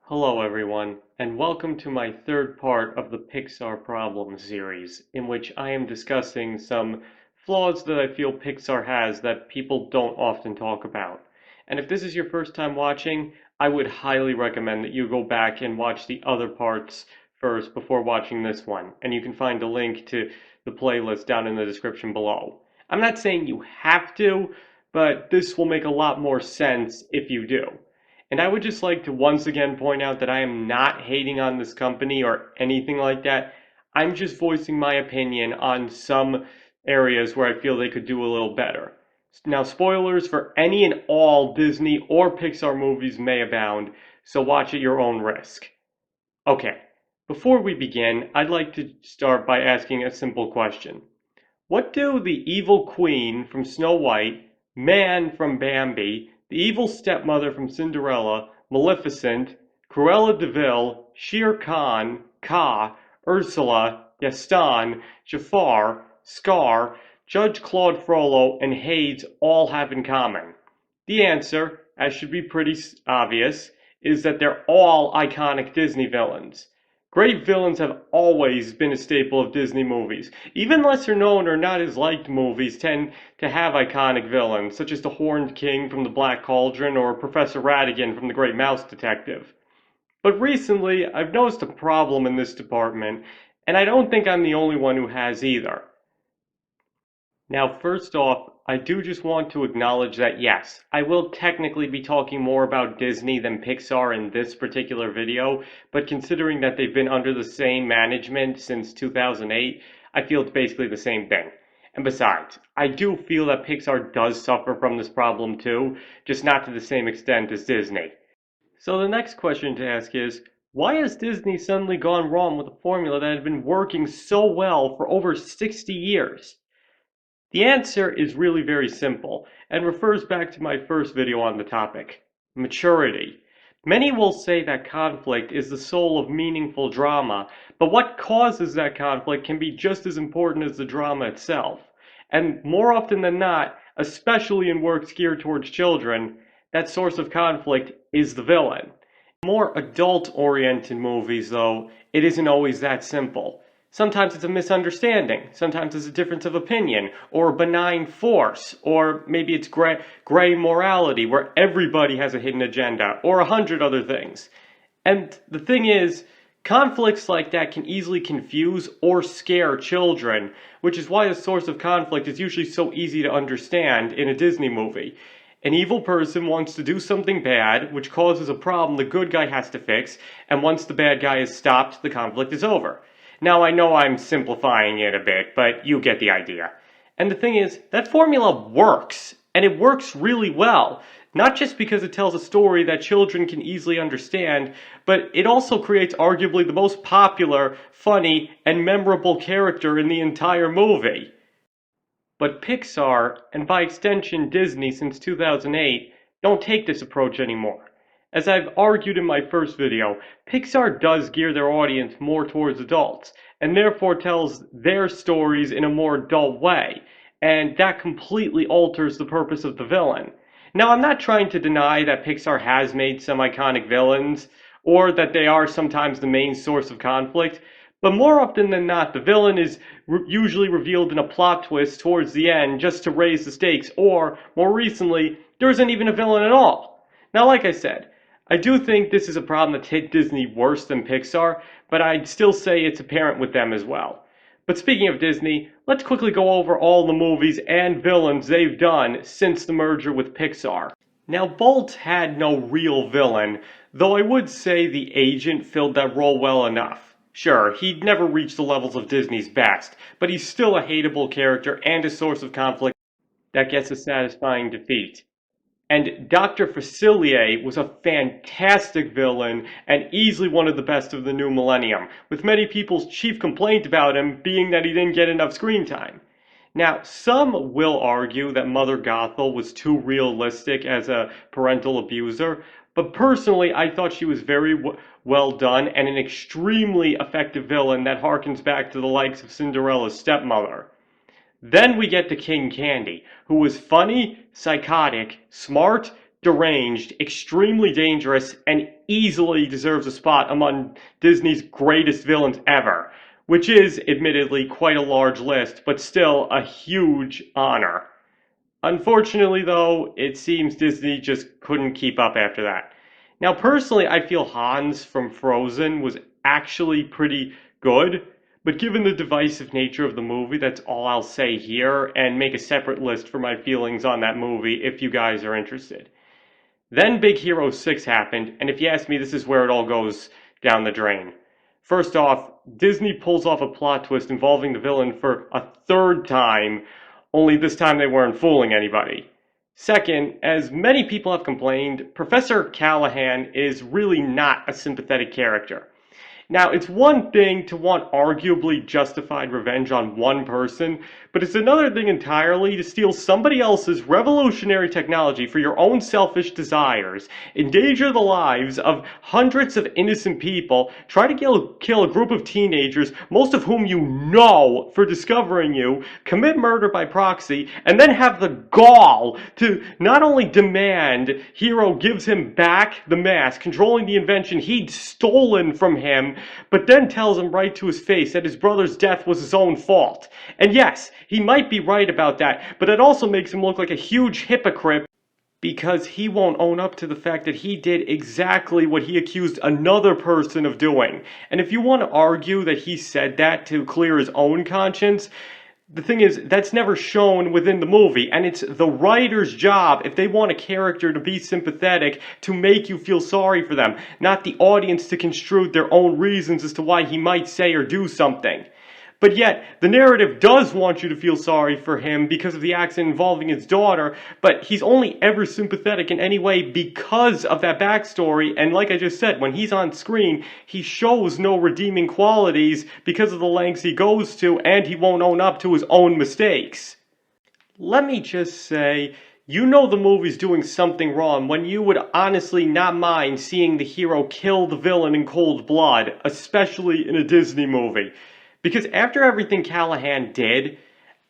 Hello everyone, and welcome to my third part of the Pixar Problems series, in which I am discussing some flaws that I feel Pixar has that people don't often talk about. And if this is your first time watching, I would highly recommend that you go back and watch the other parts first before watching this one, and you can find a link to the playlist down in the description below. I'm not saying you have to, but this will make a lot more sense if you do. And I would just like to once again point out that I am not hating on this company or anything like that. I'm just voicing my opinion on some areas where I feel they could do a little better. Now, spoilers for any and all Disney or Pixar movies may abound, so watch at your own risk. Okay, before we begin, I'd like to start by asking a simple question. What do the evil queen from Snow White, Man from Bambi, the evil stepmother from Cinderella, Maleficent, Cruella de Vil, Shere Khan, Kaa, Ursula, Gaston, Jafar, Scar, Judge Claude Frollo, and Hades all have in common? The answer, as should be pretty obvious, is that they're all iconic Disney villains. Great villains have always been a staple of Disney movies. Even lesser known or not as liked movies tend to have iconic villains, such as the Horned King from The Black Cauldron or Professor Ratigan from The Great Mouse Detective. But recently, I've noticed a problem in this department, and I don't think I'm the only one who has either. Now, first off, I do just want to acknowledge that yes, I will technically be talking more about Disney than Pixar in this particular video, but considering that they've been under the same management since 2008, I feel it's basically the same thing. And besides, I do feel that Pixar does suffer from this problem too, just not to the same extent as Disney. So the next question to ask is, why has Disney suddenly gone wrong with a formula that had been working so well for over 60 years? The answer is really very simple and refers back to my first video on the topic: maturity. Many will say that conflict is the soul of meaningful drama, but what causes that conflict can be just as important as the drama itself. And more often than not, especially in works geared towards children, that source of conflict is the villain. In more adult-oriented movies, though, it isn't always that simple. Sometimes it's a misunderstanding, sometimes it's a difference of opinion, or a benign force, or maybe it's gray morality where everybody has a hidden agenda, or 100 other things. And the thing is, conflicts like that can easily confuse or scare children, which is why the source of conflict is usually so easy to understand in a Disney movie. An evil person wants to do something bad, which causes a problem the good guy has to fix, and once the bad guy is stopped, the conflict is over. Now, I know I'm simplifying it a bit, but you get the idea. And the thing is, that formula works, and it works really well. Not just because it tells a story that children can easily understand, but it also creates arguably the most popular, funny, and memorable character in the entire movie. But Pixar, and by extension Disney since 2008, don't take this approach anymore. As I've argued in my first video, Pixar does gear their audience more towards adults, and therefore tells their stories in a more adult way, and that completely alters the purpose of the villain. Now, I'm not trying to deny that Pixar has made some iconic villains, or that they are sometimes the main source of conflict, but more often than not, the villain is usually revealed in a plot twist towards the end just to raise the stakes, or, more recently, there isn't even a villain at all. Now, like I said, I do think this is a problem that's hit Disney worse than Pixar, but I'd still say it's apparent with them as well. But speaking of Disney, let's quickly go over all the movies and villains they've done since the merger with Pixar. Now, Bolt had no real villain, though I would say the agent filled that role well enough. Sure, he'd never reach the levels of Disney's best, but he's still a hateable character and a source of conflict that gets a satisfying defeat. And Dr. Facilier was a fantastic villain and easily one of the best of the new millennium, with many people's chief complaint about him being that he didn't get enough screen time. Now, some will argue that Mother Gothel was too realistic as a parental abuser, but personally I thought she was very well done and an extremely effective villain that harkens back to the likes of Cinderella's stepmother. Then we get to King Candy, who was funny, psychotic, smart, deranged, extremely dangerous, and easily deserves a spot among Disney's greatest villains ever, which is, admittedly, quite a large list, but still a huge honor. Unfortunately, though, it seems Disney just couldn't keep up after that. Now, personally, I feel Hans from Frozen was actually pretty good, but given the divisive nature of the movie, that's all I'll say here, and make a separate list for my feelings on that movie if you guys are interested. Then Big Hero 6 happened, and if you ask me, this is where it all goes down the drain. First off, Disney pulls off a plot twist involving the villain for a third time, only this time they weren't fooling anybody. Second, as many people have complained, Professor Callahan is really not a sympathetic character. Now, it's one thing to want arguably justified revenge on one person, but it's another thing entirely to steal somebody else's revolutionary technology for your own selfish desires, endanger the lives of hundreds of innocent people, try to kill a group of teenagers, most of whom you know for discovering you, commit murder by proxy, and then have the gall to not only demand Hero gives him back the mask, controlling the invention he'd stolen from him, but then tells him right to his face that his brother's death was his own fault. And yes, he might be right about that, but it also makes him look like a huge hypocrite because he won't own up to the fact that he did exactly what he accused another person of doing. And if you want to argue that he said that to clear his own conscience, the thing is, that's never shown within the movie, and it's the writer's job, if they want a character to be sympathetic, to make you feel sorry for them, not the audience to construe their own reasons as to why he might say or do something. But yet, the narrative does want you to feel sorry for him because of the accident involving his daughter, but he's only ever sympathetic in any way because of that backstory, and like I just said, when he's on screen, he shows no redeeming qualities because of the lengths he goes to, and he won't own up to his own mistakes. Let me just say, you know the movie's doing something wrong when you would honestly not mind seeing the hero kill the villain in cold blood, especially in a Disney movie. Because after everything Callahan did,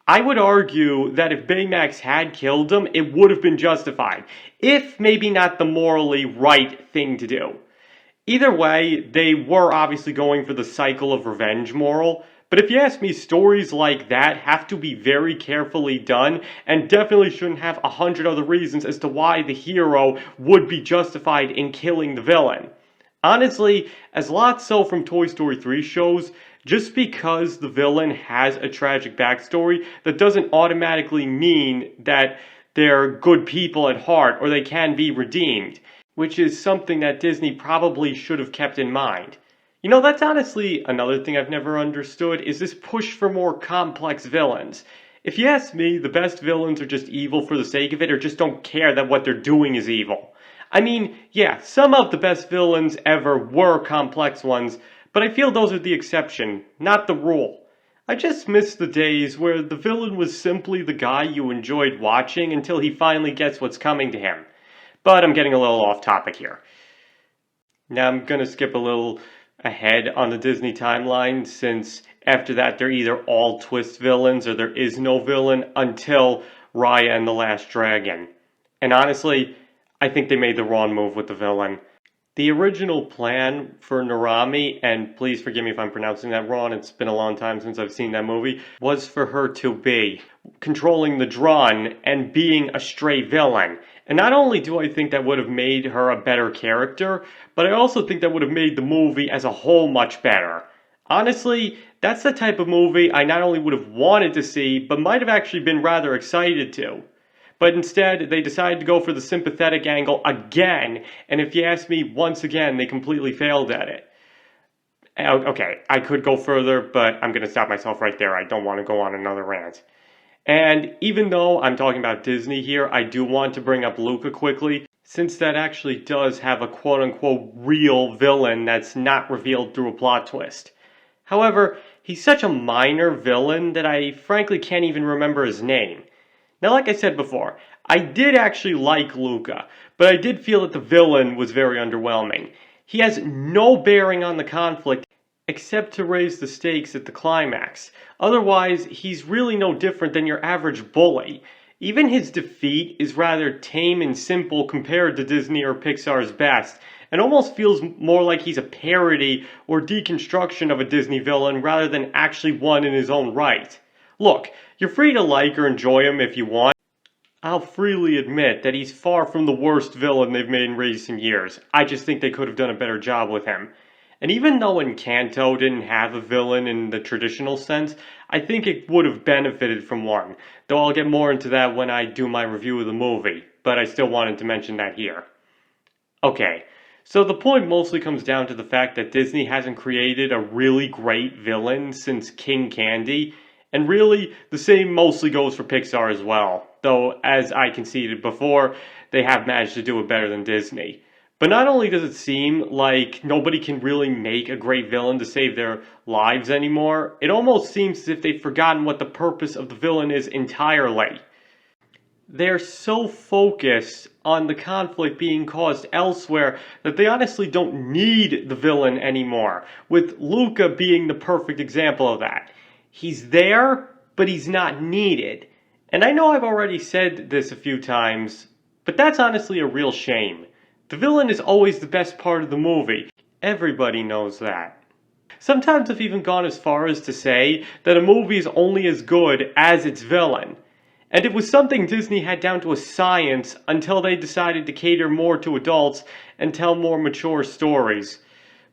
I would argue that if Baymax had killed him, it would have been justified, if maybe not the morally right thing to do. Either way, they were obviously going for the cycle of revenge moral, but if you ask me, stories like that have to be very carefully done, and definitely shouldn't have 100 other reasons as to why the hero would be justified in killing the villain. Honestly, as Lotso from Toy Story 3 shows, just because the villain has a tragic backstory, that doesn't automatically mean that they're good people at heart or they can be redeemed, which is something that Disney probably should have kept in mind. You know, that's honestly another thing I've never understood, is this push for more complex villains. If you ask me, the best villains are just evil for the sake of it, or just don't care that what they're doing is evil. I mean, yeah, some of the best villains ever were complex ones, but I feel those are the exception, not the rule. I just miss the days where the villain was simply the guy you enjoyed watching until he finally gets what's coming to him. But I'm getting a little off topic here. Now I'm gonna skip a little ahead on the Disney timeline, since after that they're either all twist villains or there is no villain until Raya and the Last Dragon. And honestly, I think they made the wrong move with the villain. The original plan for Narami, and please forgive me if I'm pronouncing that wrong, it's been a long time since I've seen that movie, was for her to be controlling the Drun and being a stray villain. And not only do I think that would have made her a better character, but I also think that would have made the movie as a whole much better. Honestly, that's the type of movie I not only would have wanted to see, but might have actually been rather excited to. But instead, they decided to go for the sympathetic angle again, and if you ask me, once again, they completely failed at it. Okay, I could go further, but I'm going to stop myself right there. I don't want to go on another rant. And even though I'm talking about Disney here, I do want to bring up Luca quickly, since that actually does have a quote-unquote real villain that's not revealed through a plot twist. However, he's such a minor villain that I frankly can't even remember his name. Now, like I said before, I did actually like Luca, but I did feel that the villain was very underwhelming. He has no bearing on the conflict except to raise the stakes at the climax. Otherwise, he's really no different than your average bully. Even his defeat is rather tame and simple compared to Disney or Pixar's best, and almost feels more like he's a parody or deconstruction of a Disney villain rather than actually one in his own right. Look, you're free to like or enjoy him if you want. I'll freely admit that he's far from the worst villain they've made in recent years. I just think they could have done a better job with him. And even though Encanto didn't have a villain in the traditional sense, I think it would have benefited from one. Though I'll get more into that when I do my review of the movie, but I still wanted to mention that here. Okay, so the point mostly comes down to the fact that Disney hasn't created a really great villain since King Candy, and really, the same mostly goes for Pixar as well, though, as I conceded before, they have managed to do it better than Disney. But not only does it seem like nobody can really make a great villain to save their lives anymore, it almost seems as if they've forgotten what the purpose of the villain is entirely. They're so focused on the conflict being caused elsewhere that they honestly don't need the villain anymore, with Luca being the perfect example of that. He's there, but he's not needed. And I know I've already said this a few times, but that's honestly a real shame. The villain is always the best part of the movie. Everybody knows that. Sometimes I've even gone as far as to say that a movie is only as good as its villain. And it was something Disney had down to a science until they decided to cater more to adults and tell more mature stories.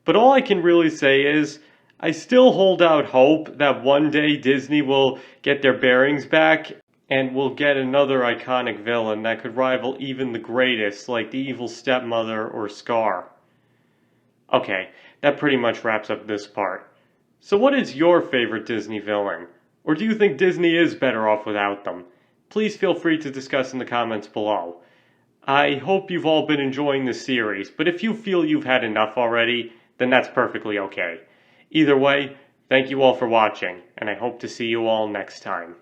But all I can really say is, I still hold out hope that one day Disney will get their bearings back and we'll get another iconic villain that could rival even the greatest, like the evil stepmother or Scar. Okay, that pretty much wraps up this part. So what is your favorite Disney villain? Or do you think Disney is better off without them? Please feel free to discuss in the comments below. I hope you've all been enjoying this series, but if you feel you've had enough already, then that's perfectly okay. Either way, thank you all for watching, and I hope to see you all next time.